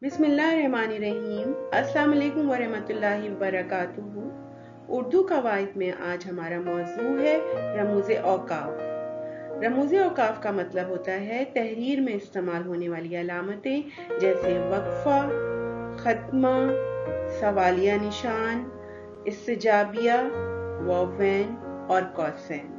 बिस्मिल्लाहिर्रहमानिर्रहीम। अस्सलाम वालेकुम वरहमतुल्लाहि वबरकातुहू। उर्दू कवायद में आज हमारा मौजू है रमूज़े औकाफ। रमूज़े औकाफ का मतलब होता है तहरीर में इस्तेमाल होने वाली अलामतें, जैसे वक्फा, खत्मा, सवालिया निशान, इस्तिजाबिया, वावेन और कौसैन।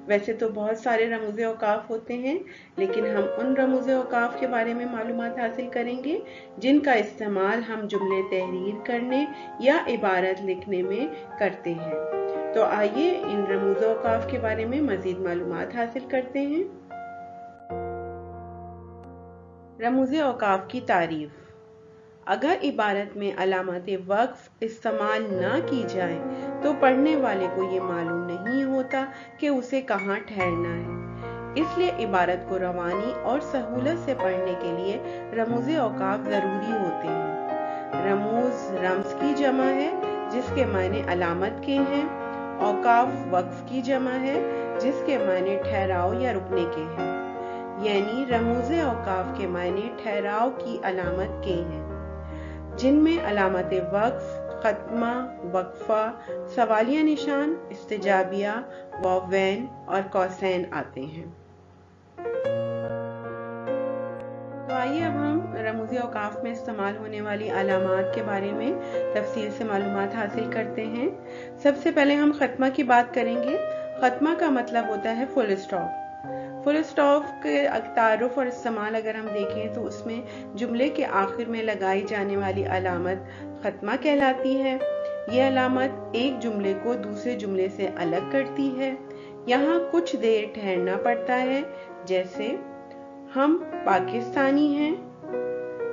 वैसे तो बहुत सारे रमूज़े औकाफ होते हैं, लेकिन हम उन रमूज़े औकाफ के बारे में मालूमात हासिल करेंगे जिनका इस्तेमाल हम जुमले तहरीर करने या इबारत लिखने में करते हैं। तो आइए इन रमूज़े औकाफ के बारे में मज़ीद मालूमात हासिल करते हैं। रमूज़े औकाफ की तारीफ। अगर इबारत में अलामत वक्फ इस्तेमाल ना की जाए तो पढ़ने वाले को ये मालूम नहीं होता कि उसे कहाँ ठहरना है। इसलिए इबारत को रवानी और सहूलत से पढ़ने के लिए रमूज़े औकाफ ज़रूरी होते हैं। रमूज़ रम्ज़ की जमा है जिसके मायने अलामत के हैं। औकाफ वक्फ की जमा है जिसके मायने ठहराव या रुकने के हैं। यानी रमूज़े औकाफ के मायने ठहराव की अलामत के हैं, जिनमें अलामत वक्फ, खत्मा, वक्फा, सवालिया निशान, इस्तिजाबिया, वावेन और कौसैन आते हैं। तो आइए अब हम रमूज़े औकाफ में इस्तेमाल होने वाली अलामात के बारे में तफसील से मालूमात हासिल करते हैं। सबसे पहले हम खत्मा की बात करेंगे। खत्मा का मतलब होता है फुल स्टॉप। फुल स्टॉप के तारुफ और इस्तेमाल अगर हम देखें तो उसमें जुमले के आखिर में लगाई जाने वाली अलामत खत्मा कहलाती है। यह अलामत एक जुमले को दूसरे जुमले से अलग करती है। यहाँ कुछ देर ठहरना पड़ता है, जैसे हम पाकिस्तानी हैं,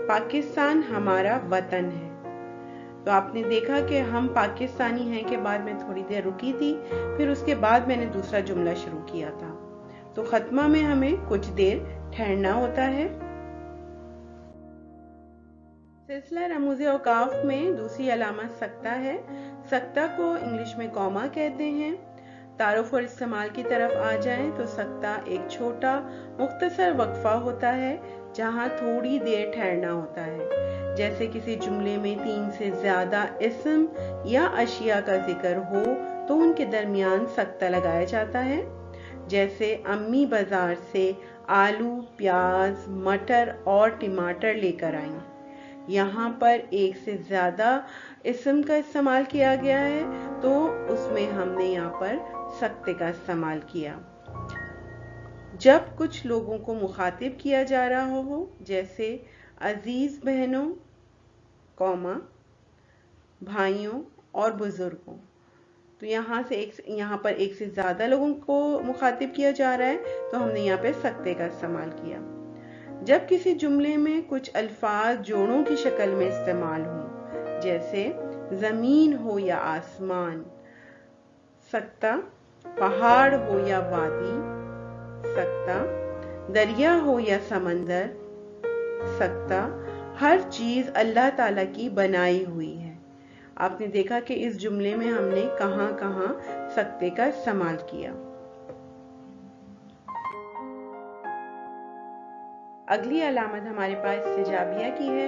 पाकिस्तान हमारा वतन है। तो आपने देखा कि हम पाकिस्तानी हैं के बाद मैं थोड़ी देर रुकी थी, फिर उसके बाद मैंने दूसरा जुमला शुरू किया था। तो खत्मा में हमें कुछ देर ठहरना होता है। सिलसिला रमूज़े औकाफ में दूसरी अलामत सख्ता है। सख्ता को इंग्लिश में कॉमा कहते हैं। तारुफ और इस्तेमाल की तरफ आ जाएं तो सख्ता एक छोटा मुख्तसर वक्फा होता है जहां थोड़ी देर ठहरना होता है। जैसे किसी जुमले में 3 से ज्यादा इस्म या अशिया का जिक्र हो तो उनके दरमियान सख्ता लगाया जाता है। जैसे अम्मी बाजार से आलू, प्याज, मटर और टमाटर लेकर आई। यहाँ पर एक से ज्यादा इस्म का इस्तेमाल किया गया है तो उसमें हमने यहाँ पर सख्ते का इस्तेमाल किया। जब कुछ लोगों को मुखातिब किया जा रहा हो, जैसे अजीज बहनों, कौमा, भाइयों और बुजुर्गों, तो यहाँ पर एक से ज्यादा लोगों को मुखातिब किया जा रहा है तो हमने यहाँ पे सख्ते का इस्तेमाल किया। जब किसी जुमले में कुछ अल्फाज जोड़ों की शक्ल में इस्तेमाल हो, जैसे जमीन हो या आसमान, सख्ता, पहाड़ हो या वादी, सख्ता, दरिया हो या समंदर, सख्ता, हर चीज अल्लाह ताला की बनाई हुई है। आपने देखा कि इस जुमले में हमने कहां कहां सख्ते का इस्तेमाल किया। अगली अलामत हमारे पास इस्तिजाबिया की है।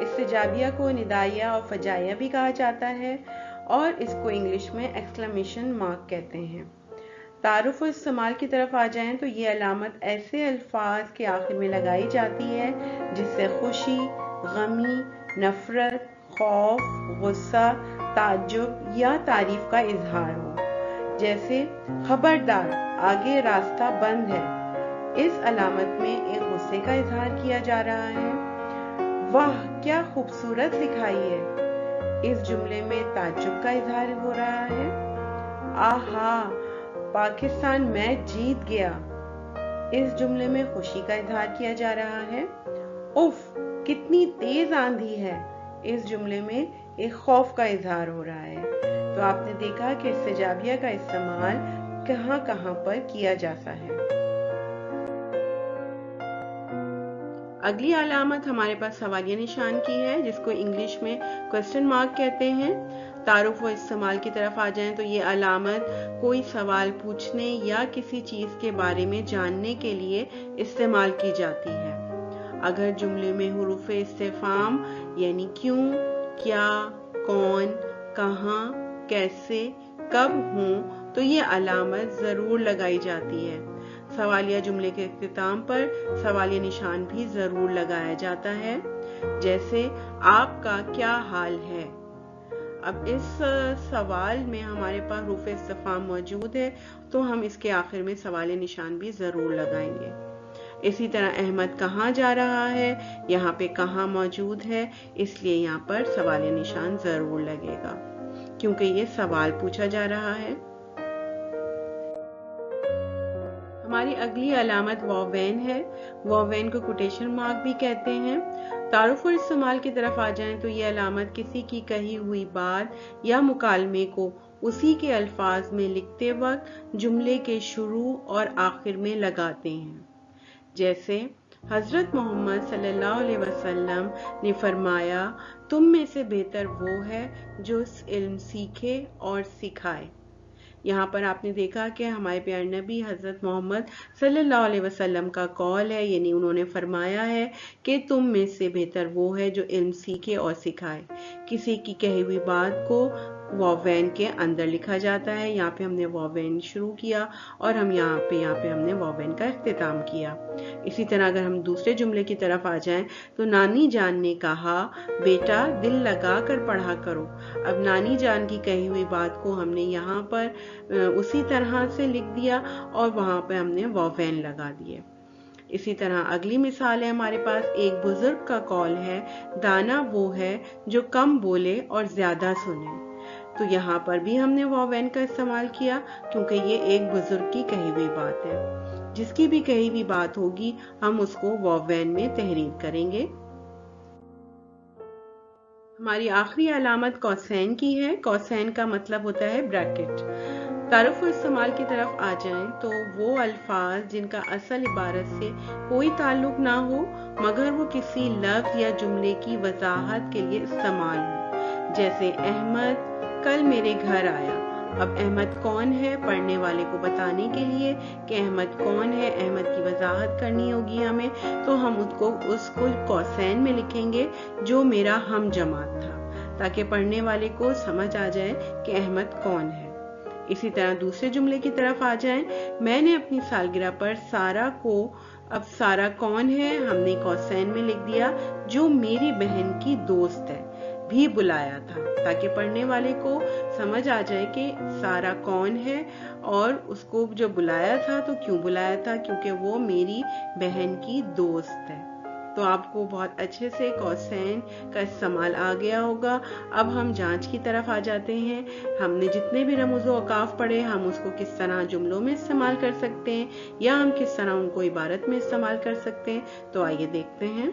इस्तिजाबिया को निदाइया और फजाइया भी कहा जाता है और इसको इंग्लिश में एक्सक्लेमेशन मार्क कहते हैं। तारुफ और इस्तेमाल की तरफ आ जाएं तो ये अलामत ऐसे अल्फाज के आखिर में लगाई जाती है जिससे खुशी, गमी, नफरत, खौफ, गुस्सा, ताज्जुब या तारीफ का इजहार हो। जैसे खबरदार, आगे रास्ता बंद है। इस अलामत में एक गुस्से का इजहार किया जा रहा है। वाह क्या खूबसूरत लिखाई है। इस जुमले में ताज्जुब का इजहार हो रहा है। आहा, पाकिस्तान मैच जीत गया। इस जुमले में खुशी का इजहार किया जा रहा है। उफ कितनी तेज आंधी है। इस जुमले में एक खौफ का इजहार हो रहा है। तो आपने देखा कि इस्तिजाबिया का इस्तेमाल कहां कहां पर किया जाता है। अगली अलामत हमारे पास सवालिया निशान की है, जिसको इंग्लिश में क्वेश्चन मार्क कहते हैं। तारुफ व इस्तेमाल की तरफ आ जाएं तो ये अलामत कोई सवाल पूछने या किसी चीज के बारे में जानने के लिए इस्तेमाल की जाती है। अगर जुमले में हुरूफ इस्तिफाम यानी क्यों, क्या, कौन, कहाँ, कैसे, कब हों तो ये अलामत जरूर लगाई जाती है। सवालिया जुमले के इख्तिताम पर सवालिया निशान भी जरूर लगाया जाता है, जैसे आपका क्या हाल है। अब इस सवाल में हमारे पास हुरूफ इस्तिफाम मौजूद है तो हम इसके आखिर में सवालिया निशान भी जरूर लगाएंगे। इसी तरह अहमद कहाँ जा रहा है, यहाँ पे कहाँ मौजूद है, इसलिए यहाँ पर सवालिया निशान जरूर लगेगा क्योंकि ये सवाल पूछा जा रहा है। हमारी अगली अलामत वावेन है। वावेन को कोटेशन मार्क भी कहते हैं। तारुफ और इस्तेमाल की तरफ आ जाएं तो ये अलामत किसी की कही हुई बात या मुकालमे को उसी के अल्फाज में लिखते वक्त जुमले के शुरू और आखिर में लगाते हैं। जैसे हजरत मोहम्मद सल्लल्लाहु अलैहि वसल्लम ने फरमाया, तुम में से बेहतर वो है जो इल्म सीखे और सिखाए। यहाँ पर आपने देखा कि हमारे प्यारे नबी हजरत मोहम्मद सल्लल्लाहु अलैहि वसल्लम का कौल है, यानी उन्होंने फरमाया है कि तुम में से बेहतर वो है जो इल्म सीखे और सिखाए। किसी की कही हुई बात को वावेन के अंदर लिखा जाता है। यहाँ पे हमने वावेन शुरू किया और हम यहाँ पे हमने वावेन का इख्तिताम किया। इसी तरह अगर हम दूसरे जुमले की तरफ आ जाएं तो नानी जान ने कहा, बेटा दिल लगा कर पढ़ा करो। अब नानी जान की कही हुई बात को हमने यहाँ पर उसी तरह से लिख दिया और वहां पे हमने वावेन लगा दिए। इसी तरह अगली मिसाल है हमारे पास, एक बुजुर्ग का कौल है, दाना वो है जो कम बोले और ज्यादा सुने। तो यहाँ पर भी हमने वावेन का इस्तेमाल किया क्योंकि ये एक बुजुर्ग की कही हुई बात है। जिसकी भी कही हुई बात होगी हम उसको वावेन में तहरीर करेंगे। हमारी आखिरी अलामत कौसैन की है। कौसैन का मतलब होता है ब्रैकेट। तारुफ और इस्तेमाल की तरफ आ जाएं तो वो अल्फाज जिनका असल इबारत से कोई ताल्लुक ना हो मगर वो किसी लफ्ज या जुमले की वजाहत के लिए इस्तेमाल हो। जैसे अहमद कल मेरे घर आया। अब अहमद कौन है, पढ़ने वाले को बताने के लिए कि अहमद कौन है, अहमद की वजाहत करनी होगी हमें, तो हम उसको कौसैन में लिखेंगे जो मेरा हम जमात था, ताकि पढ़ने वाले को समझ आ जाए कि अहमद कौन है। इसी तरह दूसरे जुमले की तरफ आ जाएं, मैंने अपनी सालगिरह पर सारा को, अब सारा कौन है हमने कौसैन में लिख दिया, जो मेरी बहन की दोस्त है, भी बुलाया था, ताकि पढ़ने वाले को समझ आ जाए कि सारा कौन है और उसको जो बुलाया था तो क्यों बुलाया था, क्योंकि वो मेरी बहन की दोस्त है। तो आपको बहुत अच्छे से कौसैन का इस्तेमाल आ गया होगा। अब हम जांच की तरफ आ जाते हैं। हमने जितने भी रमूज़ व औकाफ पढ़े हम उसको किस तरह जुमलों में इस्तेमाल कर सकते हैं या हम किस तरह उनको इबारत में इस्तेमाल कर सकते हैं। तो आइए देखते हैं।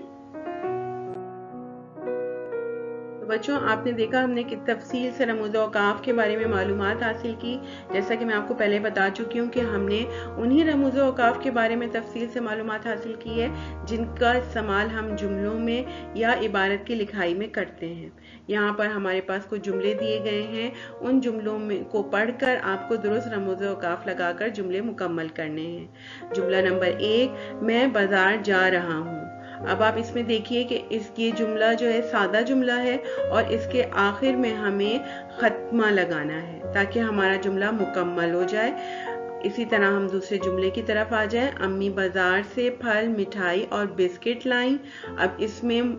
बच्चों, आपने देखा हमने किस तफसील से रमूज़ औकाफ के बारे में मालूमात हासिल की। जैसा कि मैं आपको पहले बता चुकी हूँ कि हमने उन्हीं रमूज़ औकाफ के बारे में तफसील से मालूमात हासिल की है जिनका इस्तेमाल हम जुमलों में या इबारत की लिखाई में करते हैं। यहाँ पर हमारे पास कुछ जुमले दिए गए हैं, उन जुमलों में को पढ़कर आपको दुरुस्त रमूज़ औकाफ लगाकर जुमले मुकम्मल करने हैं। जुमला नंबर 1, मैं बाजार जा रहा हूँ। अब आप इसमें देखिए कि ये जुमला जो है सादा जुमला है और इसके आखिर में हमें खत्मा लगाना है ताकि हमारा जुमला मुकम्मल हो जाए। इसी तरह हम दूसरे जुमले की तरफ आ जाएं, अम्मी बाजार से फल, मिठाई और बिस्किट लाई। अब इसमें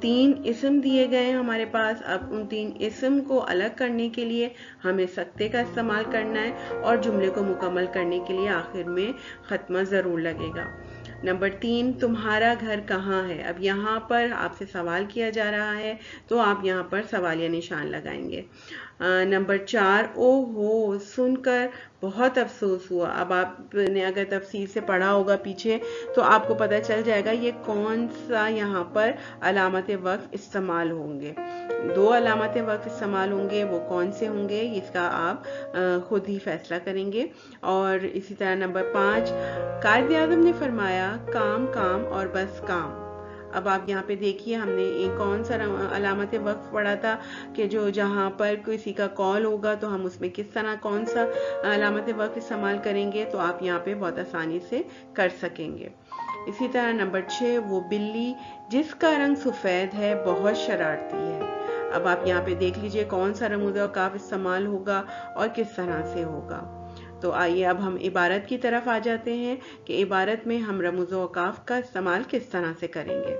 3 इस्म दिए गए हैं हमारे पास। अब उन 3 इस्म को अलग करने के लिए हमें सख्ते का इस्तेमाल करना है और जुमले को मुकम्मल करने के लिए आखिर में खत्मा जरूर लगेगा। नंबर 3, तुम्हारा घर कहाँ है। अब यहाँ पर आपसे सवाल किया जा रहा है तो आप यहाँ पर सवालिया निशान लगाएंगे। नंबर 4, ओहो सुनकर बहुत अफसोस हुआ। अब आपने अगर तफसील से पढ़ा होगा पीछे तो आपको पता चल जाएगा ये कौन सा यहाँ पर अलामत वक्फ इस्तेमाल होंगे। 2 अलामत वक्फ इस्तेमाल होंगे, वो कौन से होंगे इसका आप खुद ही फैसला करेंगे। और इसी तरह नंबर 5, कायद आज़म ने फरमाया काम काम और बस काम। अब आप यहाँ पे देखिए हमने एक कौन सा अलामत वक्फ पढ़ा था कि जो जहाँ पर किसी का कॉल होगा तो हम उसमें किस तरह कौन सा अलामत वक्फ इस्तेमाल करेंगे, तो आप यहाँ पे बहुत आसानी से कर सकेंगे। इसी तरह नंबर 6, वो बिल्ली जिसका रंग सफेद है बहुत शरारती है। अब आप यहाँ पे देख लीजिए कौन सा रमूज़ औक़ाफ़ इस्तेमाल होगा और किस तरह से होगा। तो आइए अब हम इबारत की तरफ आ जाते हैं कि इबारत में हम रमूज़ औक़ाफ़ का इस्तेमाल किस तरह से करेंगे।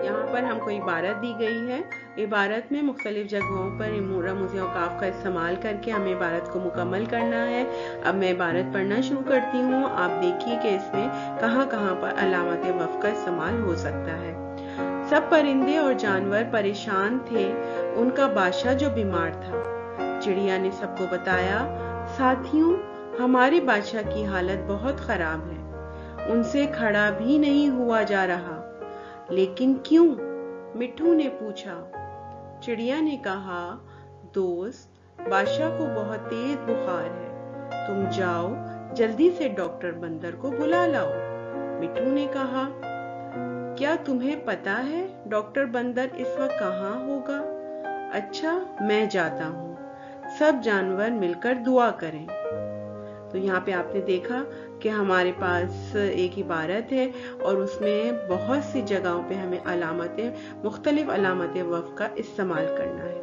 यहाँ पर हमको इबारत दी गई है। इबारत में मुख्तलिफ जगहों पर रमूज़ औक़ाफ़ का इस्तेमाल करके हमें इबारत को मुकम्मल करना है। अब मैं इबारत पढ़ना शुरू करती हूँ। आप देखिए कि इसमें कहाँ कहाँ पर अलामत वक़्फ़ का इस्तेमाल हो सकता है। सब परिंदे और जानवर परेशान थे, उनका बादशाह जो बीमार था। चिड़िया ने सबको बताया, साथियों, हमारे बादशाह की हालत बहुत खराब है, उनसे खड़ा भी नहीं हुआ जा रहा। लेकिन क्यों? मिट्ठू ने पूछा। चिड़िया ने कहा, दोस्त, बादशाह को बहुत तेज बुखार है, तुम जाओ जल्दी से डॉक्टर बंदर को बुला लाओ। मिट्ठू ने कहा, क्या तुम्हें पता है डॉक्टर बंदर इस वक्त कहाँ होगा? अच्छा, मैं जाता हूँ। सब जानवर मिलकर दुआ करें। तो यहाँ पे आपने देखा कि हमारे पास एक इबारत है और उसमें बहुत सी जगहों पे हमें मुख्तलिफ अलामत वक़्फ़ का इस्तेमाल करना है।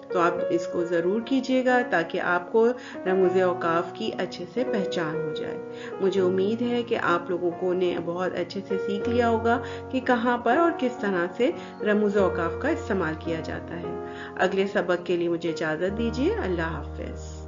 तो आप इसको ज़रूर कीजिएगा ताकि आपको रमूज़ औक़ाफ़ की अच्छे से पहचान हो जाए। मुझे उम्मीद है कि आप लोगों को ने बहुत अच्छे से सीख लिया होगा कि कहाँ पर और किस तरह से रमूज़ औक़ाफ़ का इस्तेमाल किया जाता है। अगले सबक के लिए मुझे इजाज़त दीजिए। अल्लाह हाफ़िज़।